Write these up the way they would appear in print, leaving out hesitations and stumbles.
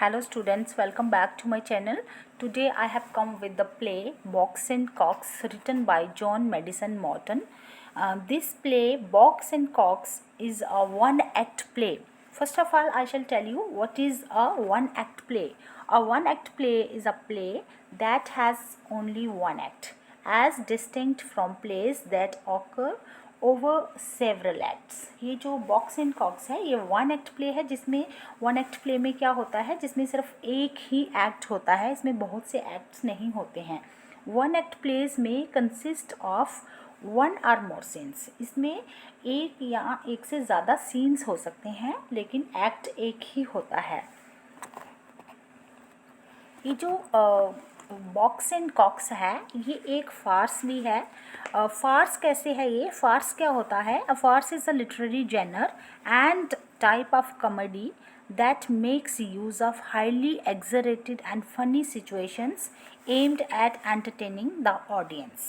Hello students, welcome back to my channel. Today I have come with the play Box and Cox written by John Maddison Morton. This play Box and Cox is a one act play. First of all, I shall tell you what is a one act play. A one act play is a play that has only one act, as distinct from plays that occur over several acts. ये जो box and COX है ये one act play है, जिसमें one act play में क्या होता है, जिसमें सिर्फ एक ही एक्ट होता है, इसमें बहुत से एक्ट्स नहीं होते हैं. वन एक्ट प्लेज में consist of one or more scenes. इसमें एक या एक से ज़्यादा सीन्स हो सकते हैं, लेकिन एक्ट एक ही होता है. ये जो बॉक्स एंड कॉक्स है ये एक फार्स भी है. फार्स कैसे है ये? फार्स क्या होता है? A farce is a literary genre and type of comedy that makes use of highly exaggerated and funny situations aimed at entertaining the audience.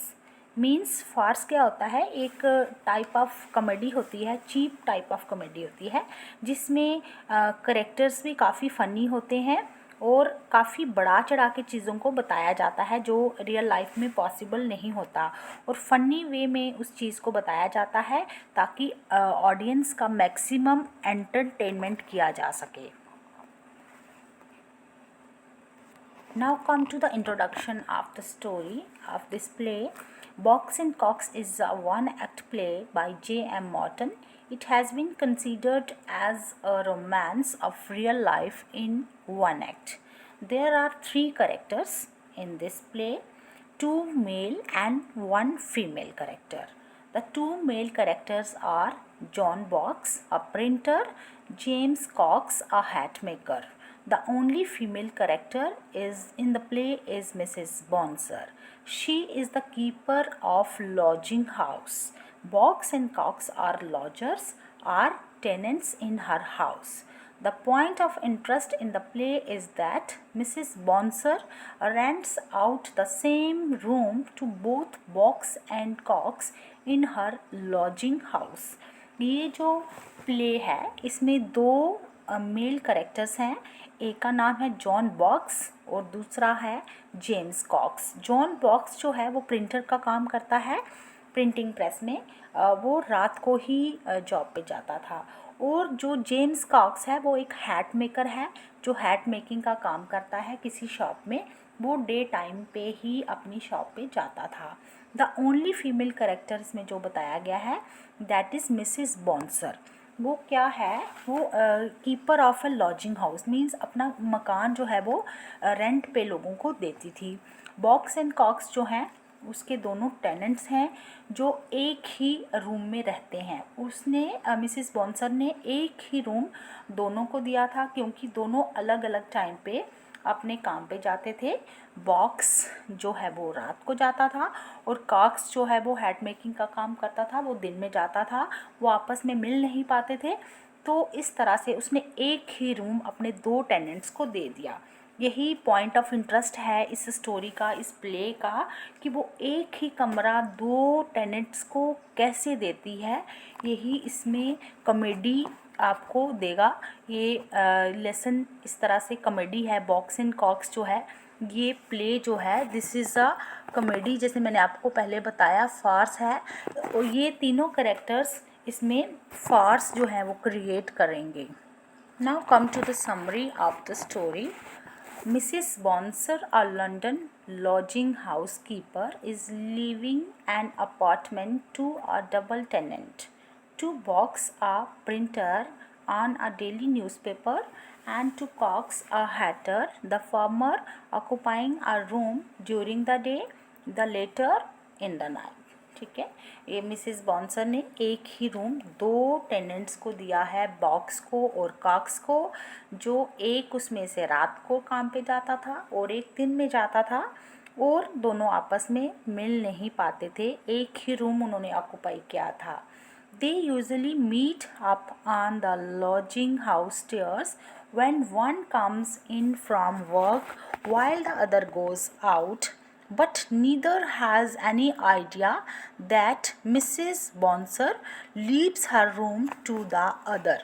Means farce क्या होता है? एक टाइप ऑफ कॉमेडी होती है, चीप टाइप ऑफ कॉमेडी होती है, जिसमें characters भी काफ़ी फ़नी होते हैं और काफ़ी बढ़ा चढ़ा के चीज़ों को बताया जाता है जो रियल लाइफ में पॉसिबल नहीं होता, और फनी वे में उस चीज़ को बताया जाता है ताकि ऑडियंस का मैक्सिमम एंटरटेनमेंट किया जा सके. Now come to the introduction of the story of this play. Box and Cox is a one-act play by J.M. Morton. It has been considered as a romance of real life in one act. There are three characters in this play, two male and one female character. The two male characters are John Box, a printer, James Cox, a hat maker. The only female character is in the play is Mrs. Bonser. She is the keeper of lodging house. Box and Cox are lodgers, are tenants in her house. The point of interest in the play is that Mrs. Bonser rents out the same room to both Box and Cox in her lodging house. ये जो play है इसमें दो mail characters हैं. एक का नाम है जॉन बॉक्स और दूसरा है जेम्स कॉक्स. जॉन बॉक्स जो है वो प्रिंटर का काम करता है प्रिंटिंग प्रेस में. वो रात को ही जॉब पे जाता था. और जो जेम्स कॉक्स है वो एक हैट मेकर है जो हैट मेकिंग का काम करता है किसी शॉप में. वो डे टाइम पे ही अपनी शॉप पे जाता था. द ओनली फीमेल करेक्टर इसमें जो बताया गया है दैट इज़ मिसिस बॉन्सर. वो क्या है? वो keeper of a lodging house, means अपना मकान जो है वो रेंट पे लोगों को देती थी. बॉक्स एंड कॉक्स जो हैं उसके दोनों टेनेंट्स हैं जो एक ही रूम में रहते हैं. उसने मिसिस बॉन्सर ने एक ही रूम दोनों को दिया था क्योंकि दोनों अलग अलग टाइम पे अपने काम पे जाते थे. बॉक्स जो है वो रात को जाता था और कॉक्स जो है वो हैट मेकिंग का काम करता था, वो दिन में जाता था. वो आपस में मिल नहीं पाते थे, तो इस तरह से उसने एक ही रूम अपने दो टेनेंट्स को दे दिया. यही पॉइंट ऑफ इंटरेस्ट है इस स्टोरी का, इस प्ले का, कि वो एक ही कमरा दो टेनेंट्स को कैसे देती है. यही इसमें कॉमेडी आपको देगा. ये लेसन इस तरह से कॉमेडी है. बॉक्स एंड कॉक्स जो है ये प्ले जो है दिस इज़ अ कॉमेडी, जैसे मैंने आपको पहले बताया फार्स है. और ये तीनों करेक्टर्स इसमें फार्स जो है वो क्रिएट करेंगे. Now come to the summary of the story. Mrs. Bonser, a London lodging housekeeper, is leaving an apartment to a double tenant. To Box, a printer on a daily newspaper, and to Cox, a hatter, the former occupying a room during the day, the latter in the night. ठीक है. ये Mrs bouncer ने एक ही room दो tenants को दिया है, box को और कॉक्स को, जो एक उसमें से रात को काम पे जाता था और एक दिन में जाता था, और दोनों आपस में मिल नहीं पाते थे. एक ही रूम उन्होंने ऑक्यूपाई किया था. They usually meet up on the lodging house stairs when one comes in from work while the other goes out. but neither has any idea that Mrs. Bonser leaves her room to the other.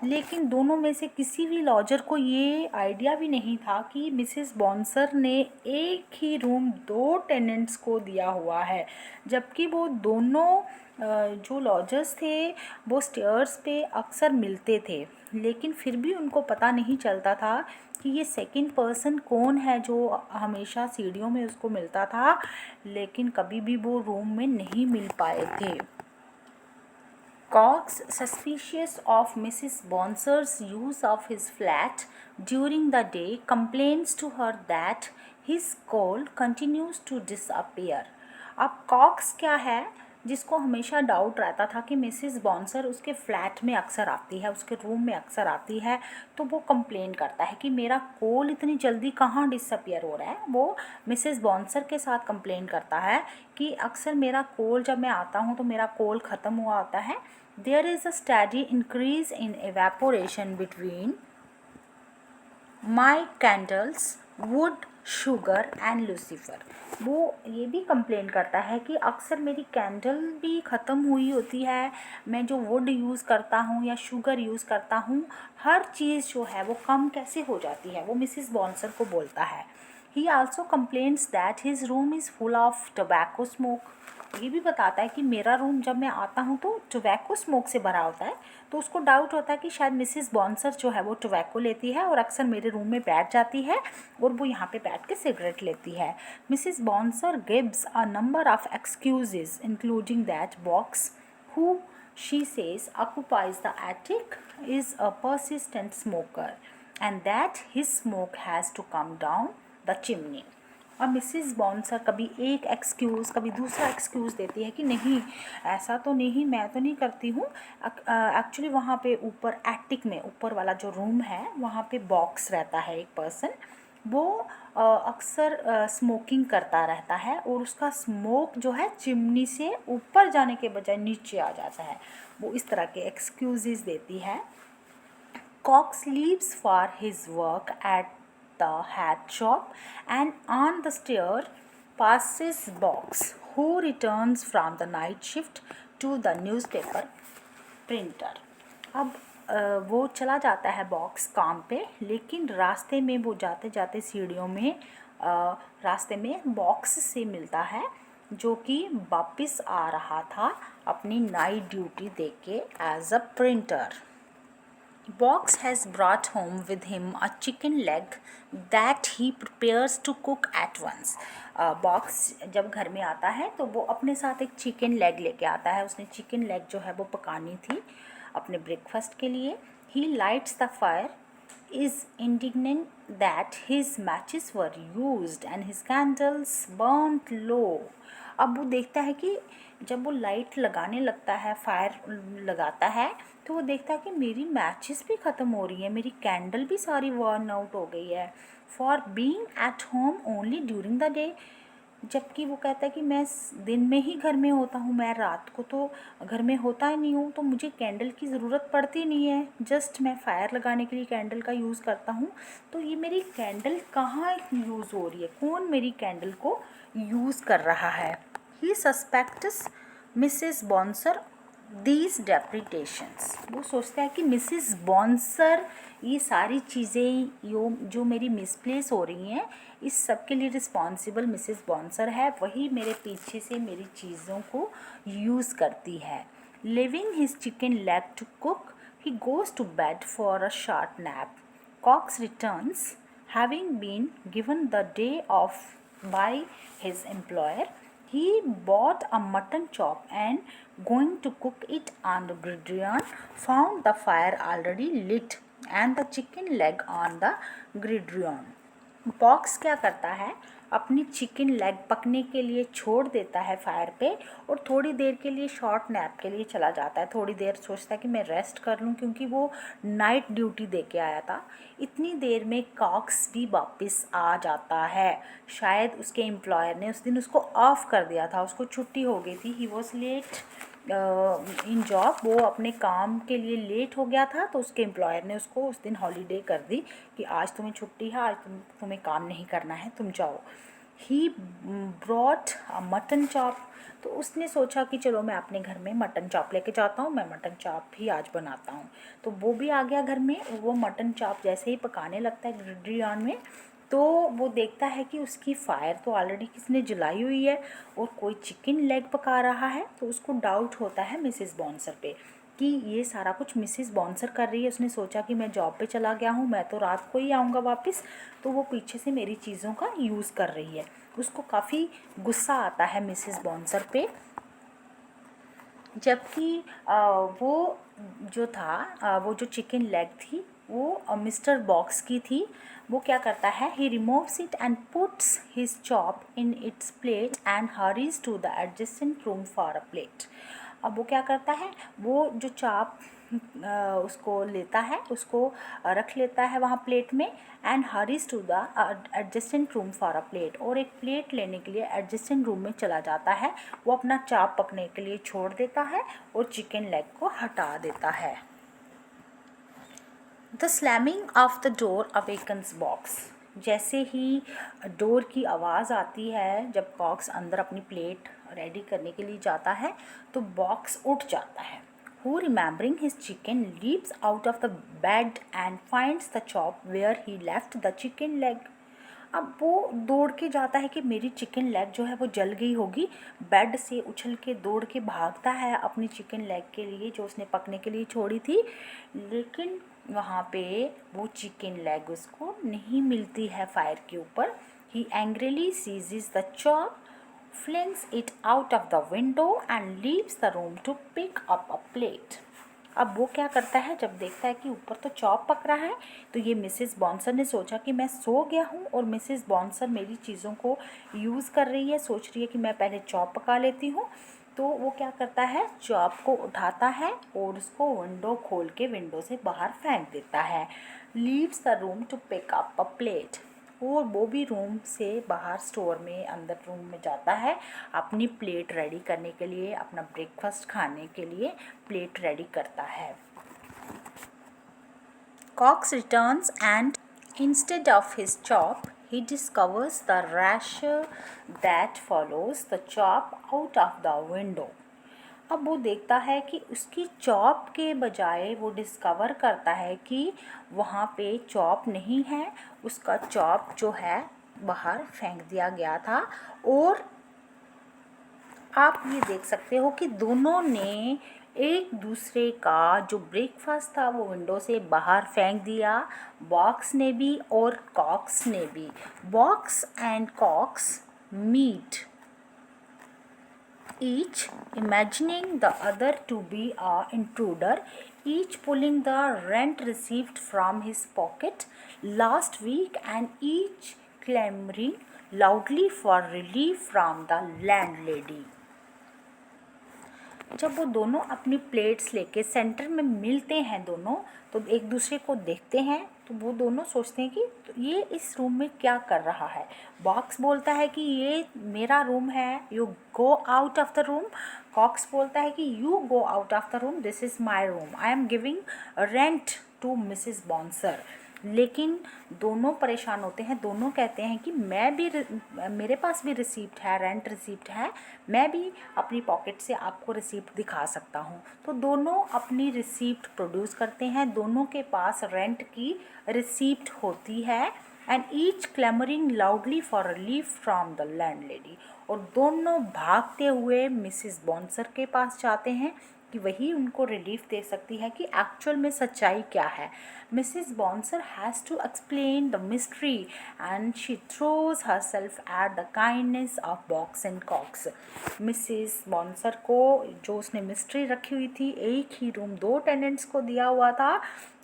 लेकिन दोनों में से किसी भी logger को ये idea भी नहीं था कि मिसेस बॉन्सर ने एक ही रूम दो टेनेंट्स को दिया हुआ है, जबकि वो दोनों जो लॉजर्स थे वो स्टेयर्स पे अक्सर मिलते थे, लेकिन फिर भी उनको पता नहीं चलता था कि ये सेकंड पर्सन कौन है जो हमेशा सीढ़ियों में उसको मिलता था, लेकिन कभी भी वो रूम में नहीं मिल पाए थे। Cox, suspicious of Mrs. Bonser's use of his flat during the day, complains to her that his coal continues to disappear. अब कॉक्स क्या है जिसको हमेशा डाउट रहता था कि मिसेस बॉन्सर उसके फ्लैट में अक्सर आती है, उसके रूम में अक्सर आती है, तो वो कंप्लेन करता है कि मेरा कोल इतनी जल्दी कहाँ डिसअपियर हो रहा है। वो मिसेस बॉन्सर के साथ कंप्लेन करता है कि अक्सर मेरा कोल जब मैं आता हूँ तो मेरा कोल ख़त्म हुआ होता है। There is a steady increase in evaporation between my candles, wood, sugar and lucifer. वो ये भी कंप्लेन करता है कि अक्सर मेरी कैंडल भी ख़त्म हुई होती है, मैं जो वुड यूज़ करता हूँ या शुगर यूज़ करता हूँ, हर चीज़ जो है वो कम कैसे हो जाती है, वो मिसिस बॉन्सर को बोलता है। He also complains that his room is full of tobacco smoke. ये भी बताता है कि मेरा रूम जब मैं आता हूँ तो टोबैको स्मोक से भरा होता है, तो उसको डाउट होता है कि शायद मिसिस बॉन्सर जो है वो टोबैको लेती है और अक्सर मेरे रूम में बैठ जाती है और वो यहाँ पे बैठ के सिगरेट लेती है। Mrs bouncer gives a number of excuses including that box who she says occupies the attic is a persistent smoker and that his smoke has to come down the chimney. अब Mrs bouncer कभी एक excuse कभी दूसरा excuse देती है कि नहीं, ऐसा तो नहीं, मैं तो नहीं करती हूँ। एक्चुअली वहाँ पे ऊपर एटिक में ऊपर वाला जो रूम है वहाँ पे बॉक्स रहता है, एक पर्सन वो अक्सर स्मोकिंग करता रहता है और उसका स्मोक जो है चिमनी से ऊपर जाने के बजाय नीचे आ जाता है। वो इस तरह के एक्सक्यूज़ देती है। Cox leaves for his work at the hat shop and on the stair passes Box, who returns from the night shift to the newspaper printer. अब वो चला जाता है बॉक्स काम पे, लेकिन रास्ते में वो जाते जाते सीढ़ियों में रास्ते में बॉक्स से मिलता है जो कि वापस आ रहा था अपनी नाइट ड्यूटी दे के as a printer. Box has brought home with him a chicken leg that he prepares to cook at once. Box जब घर में आता है तो वो अपने साथ एक चिकन लेग लेके आता है। उसने चिकन लेग जो है वो पकानी थी अपने ब्रेकफास्ट के लिए। He lights the fire, is indignant that his matches were used and his candles burnt low. अब वो देखता है कि जब वो लाइट लगाने लगता है, फायर लगाता है, तो वो देखता है कि मेरी मैचेस भी ख़त्म हो रही है, मेरी कैंडल भी सारी वर्न आउट हो गई है। For being at home only during the day, जबकि वो कहता है कि मैं दिन में ही घर में होता हूँ, मैं रात को तो घर में होता ही नहीं हूँ, तो मुझे कैंडल की ज़रूरत पड़ती नहीं है, जस्ट मैं फायर लगाने के लिए कैंडल का यूज़ करता हूँ। तो ये मेरी कैंडल कहाँ यूज़ हो रही है, कौन मेरी कैंडल को यूज़ कर रहा है। ही सस्पेक्ट्स मिसेस बॉन्सर दीज डेप्रिटेशंस, वो सोचता है कि मिसिस बॉन्सर ये सारी चीज़ें जो मेरी मिसप्लेस हो रही हैं, इस सब के लिए रिस्पॉन्सिबल मिसिस बॉन्सर है, वही मेरे पीछे से मेरी चीज़ों को यूज़ करती है। Leaving his chicken leg to cook, he goes to bed for a short nap. Cox returns having been given the day off by his employer. He bought a mutton chop and going to cook it on the gridiron found the fire already lit and the chicken leg on the gridiron. Box क्या करता है, अपनी chicken leg पकने के लिए छोड़ देता है फायर पे और थोड़ी देर के लिए शॉर्ट नैप के लिए चला जाता है। थोड़ी देर सोचता है कि मैं रेस्ट कर लूँ, क्योंकि वो नाइट ड्यूटी दे के आया था। इतनी देर में कॉक्स भी वापस आ जाता है। शायद उसके एम्प्लॉयर ने उस दिन उसको ऑफ कर दिया था, उसको छुट्टी हो गई थी। He was late in job, वो अपने काम के लिए लेट हो गया था, तो उसके एम्प्लॉयर ने उसको उस दिन हॉलीडे कर दी कि आज तुम्हें छुट्टी है, आज तुम्हें काम नहीं करना है, तुम जाओ। He brought a mutton chop. तो उसने सोचा कि चलो मैं अपने घर में मटन चॉप लेके जाता हूँ, मैं मटन चॉप ही आज बनाता हूँ। तो वो भी आ गया घर में। वो मटन चॉप जैसे ही पकाने लगता है ग्रिडल में, तो वो देखता है कि उसकी फायर तो ऑलरेडी किसने जलाई हुई है और कोई चिकन लेग पका रहा है। तो उसको डाउट होता है मिसेस बॉन्सर पे कि ये सारा कुछ मिसेस बॉन्सर कर रही है। उसने सोचा कि मैं जॉब पे चला गया हूँ, मैं तो रात को ही आऊँगा वापस, तो वो पीछे से मेरी चीज़ों का यूज़ कर रही है। उसको काफ़ी गुस्सा आता है मिसेस बॉन्सर पे। जबकि वो जो था वो जो चिकन लेग थी वो मिस्टर बॉक्स की थी। वो क्या करता है, he removes it and puts his chop in its plate and hurries to the adjacent room for a plate. अब वो क्या करता है, वो जो चाप उसको लेता है, उसको रख लेता है वहाँ प्लेट में, and hurries to the adjacent room for a plate, और एक प्लेट लेने के लिए एडजेसेंट रूम में चला जाता है। वो अपना चाप पकने के लिए छोड़ देता है और चिकन लेग को हटा देता है। The slamming of the door awakens box. जैसे ही डोर की आवाज़ आती है, जब बॉक्स अंदर अपनी प्लेट रेडी करने के लिए जाता है, तो बॉक्स उठ जाता है। Who remembering his chicken leaps out of the bed and finds the chop where he left the chicken leg. अब वो दौड़ के जाता है कि मेरी चिकन लेग जो है वो जल गई होगी। बेड से उछल के दौड़ के भागता है अपनी चिकन लेग के लिए जो उसने पकने के लिए छोड़ी थी, लेकिन वहाँ पे वो चिकन लेग उसको नहीं मिलती है फायर के ऊपर। He angrily seizes the chop, flings it out of the window and leaves the room to pick up a plate. अब वो क्या करता है, जब देखता है कि ऊपर तो चॉप पक रहा है, तो ये मिसेस बॉन्सर ने सोचा कि मैं सो गया हूँ और मिसेस बॉन्सर मेरी चीज़ों को यूज़ कर रही है, सोच रही है कि मैं पहले चॉप पका लेती हूँ। तो वो क्या करता है, चॉप को उठाता है और उसको विंडो खोल के विंडो से बाहर फेंक देता है। Leaves the room to pick up a plate, और वो भी रूम से बाहर स्टोर में अंदर रूम में जाता है अपनी प्लेट रेडी करने के लिए, अपना ब्रेकफास्ट खाने के लिए प्लेट रेडी करता है। Cox returns and instead of his chop, he discovers the rasher that follows the chop out of the window. अब वो देखता है कि उसकी चॉप के बजाय वो डिस्कवर करता है कि वहाँ पे चॉप नहीं है, उसका चॉप जो है बाहर फेंक दिया गया था। और आप ये देख सकते हो कि दोनों ने एक दूसरे का जो ब्रेकफास्ट था वो विंडो से बाहर फेंक दिया, बॉक्स ने भी और कॉक्स ने भी। Box and Cox meet each imagining the other to be an intruder, each pulling the rent received from his pocket last week and each clamoring loudly for relief from the landlady. जब वो दोनों अपनी plates लेके centre में मिलते हैं दोनों, तो एक दूसरे को देखते हैं, तो वो दोनों सोचते हैं कि तो ये इस रूम में क्या कर रहा है। बॉक्स बोलता है कि ये मेरा रूम है, you go out of the room. Cox बोलता है कि you go out of the room, this is my room, I am giving rent to Mrs Bonser. लेकिन दोनों परेशान होते हैं, दोनों कहते हैं कि मैं भी, मेरे पास भी रिसीप्ट है, रेंट रिसीप्ट है, मैं भी अपनी पॉकेट से आपको रिसीप्ट दिखा सकता हूँ। तो दोनों अपनी रिसीप्ट प्रोड्यूस करते हैं, दोनों के पास रेंट की रिसीप्ट होती है। And each clamouring loudly for relief from the landlady, और दोनों भागते हुए मिसिस बॉन्सर के पास जाते हैं कि वही उनको रिलीफ दे सकती है कि एक्चुअल में सच्चाई क्या है। Mrs Bonser has to explain the mystery and she throws herself at the kindness of Box and Cox. Mrs Bonser को जो उसने मिस्ट्री रखी हुई थी, एक ही रूम 2 टेनेंट्स को दिया हुआ था,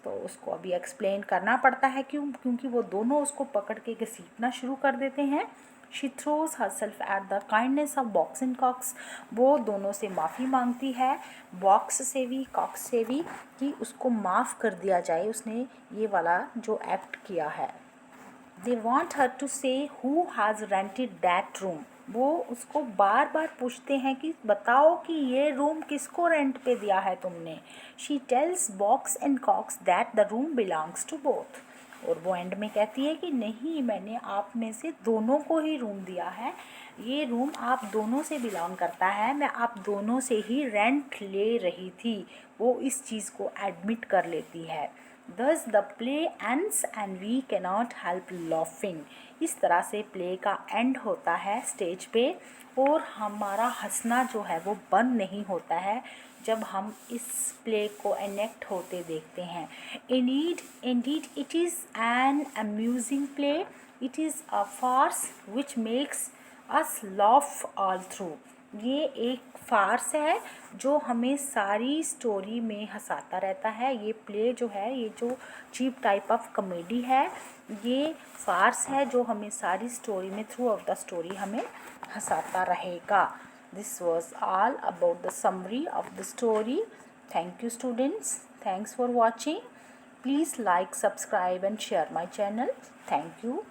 तो उसको अभी एक्सप्लेन करना पड़ता है। क्योंकि वो दोनों उसको पकड़ के घसीटना शुरू कर देते हैं। She throws herself at the kindness of Box and Cox, वो दोनों से माफ़ी मांगती है, बॉक्स से भी कॉक्स से भी, कि उसको माफ़ कर दिया जाए, उसने ये वाला जो एक्ट किया है। दे वॉन्ट हर टू से who has rented that room, वो उसको बार बार पूछते हैं कि बताओ कि ये रूम किसको रेंट पे दिया है तुमने। She tells Box and Cox that the room belongs to both, और वो एंड में कहती है कि नहीं, मैंने आप में से दोनों को ही रूम दिया है, ये रूम आप दोनों से बिलोंग करता है, मैं आप दोनों से ही रेंट ले रही थी। वो इस चीज़ को एडमिट कर लेती है। Thus the play ends and we cannot help laughing। इस तरह से प्ले का एंड होता है स्टेज पे, और हमारा हंसना जो है वो बंद नहीं होता है जब हम इस प्ले को एनेक्ट होते देखते हैं। Indeed it is an amusing play, it is a farce which makes us laugh all through। ये एक फार्स है जो हमें सारी स्टोरी में हंसाता रहता है। ये प्ले जो है, ये जो चीप टाइप ऑफ कॉमेडी है, ये फार्स है जो हमें सारी स्टोरी में, थ्रू ऑफ द स्टोरी हमें हंसाता रहेगा। This was all about the summary of the story. Thank you students, thanks for watching. Please like, subscribe and share my channel. Thank you.